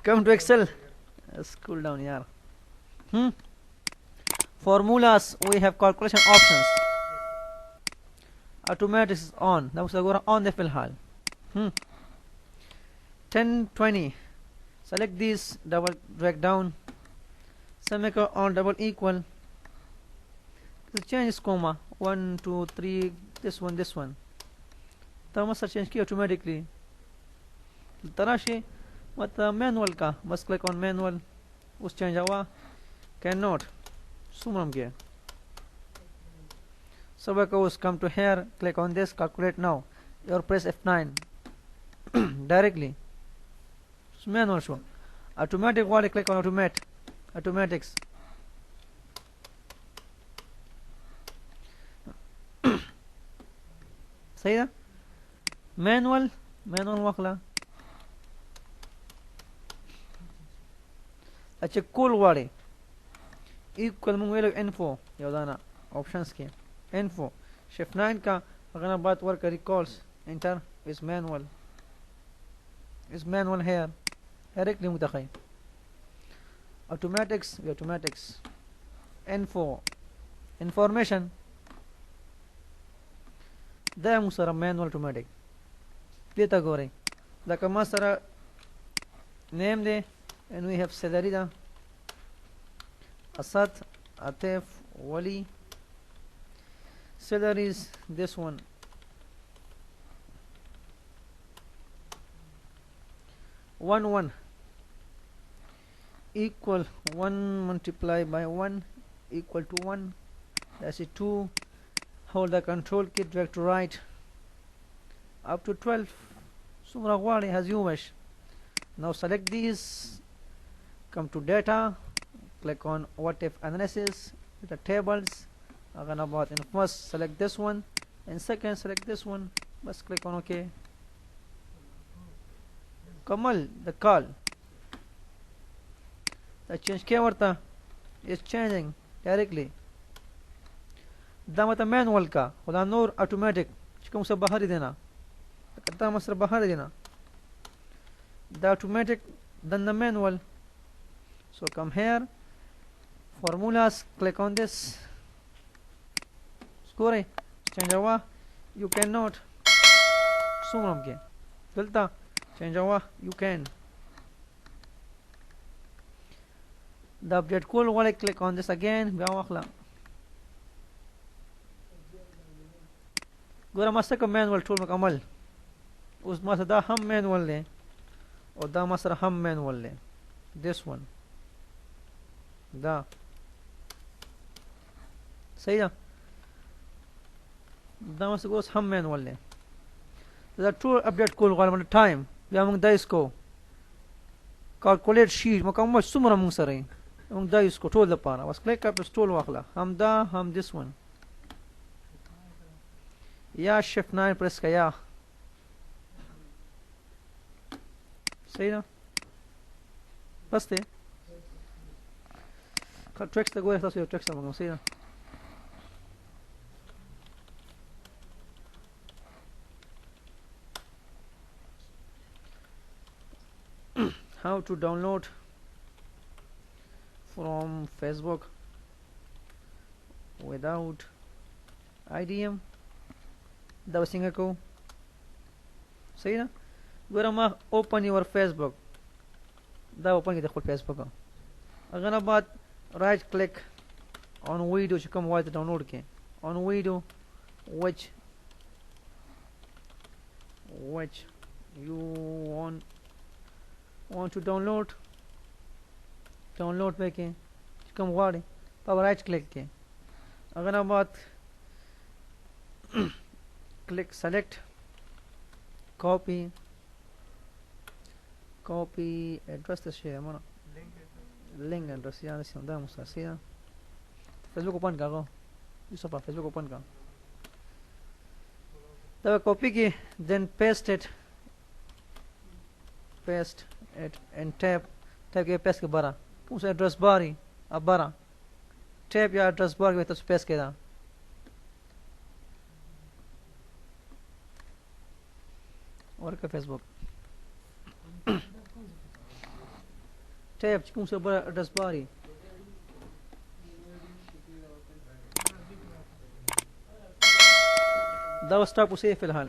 Come to Excel. Cool down, yaar. Formulas, we have calculation options. Automatic is on. Now we're on the filhal. 10, 20. Select this, double drag down. Semicolon on double equal. The change is comma. 1, 2, 3. This one, this one. तो change किया automatically. तरह से मतलब manual का बस click on manual उस change हुआ cannot सुमरम के सब goes come to here, click on this, calculate now, or press F9 directly. Manual show automatic वाले click on automatics. सही है manual वाला अच्छा cool वाले equal मुंगेलो info यादाना options के info shift 9 का अगर बात work recalls enter is manual here directly متخيل automatics info information ده مسرا manual automatic ديتا غوري ده كما سرا name ده and we have salary ده Asad Atif Wali salary is this one one equal 1 multiplied by 1 equal to 1 that's it 2 hold the control key drag to right up to 12 Sumra Wali as you wish. Now select these, come to data, click on what if analysis, the tables. Again about in first select this one and second select this one, just click on OK. Kamal the call the change क्या is changing directly. दामत manual का खुदा नूर automatic चिकम से बाहर ही देना कत्ता मसर बाहर ही देना the automatic then the manual. So come here, formulas, click on this, score change हुआ you cannot सुमरम के गलता change हुआ you can. The update cool वाले click on this again بيا गोरा मस्त का manual tool मुकम्मल उस मस्त दा हम manual ले और दा मस्त हम manual ले this one दा सही है दा मस्त गोस हम manual ले the tool update cool वाला मतलब time बया मुंग दा इसको calculate sheet मुकम्मल सुमरा मुंग सरे मुंग दा इसको tool दा पाना बस click up इस tool वाखला हम दा हम this one या shift 9 प्रेस किया सही ना बस थे ट्रैक्स तक वो ऐसा ट्रैक्स मंगाओ सही ना how to download from Facebook without IDM da wasinga ko सही ना गोरा मा open your Facebook da open की दखल Facebook अगर ना बात right click on video जो कम वाइट डाउनलोड के on video which you want to download पे के कम वाड़े तब right click के अगर ना बात click select copy address the share mana link address यार इसमें दाम उसका सही है Facebook open करो ये सब Facebook open करो तब copy की then paste it and tab के paste के बारा उस address bar ही अब बारा tab या address bar के तो paste के दा और का Facebook تاب تكون سبب أدرس باري ده ستوب وسيف الحال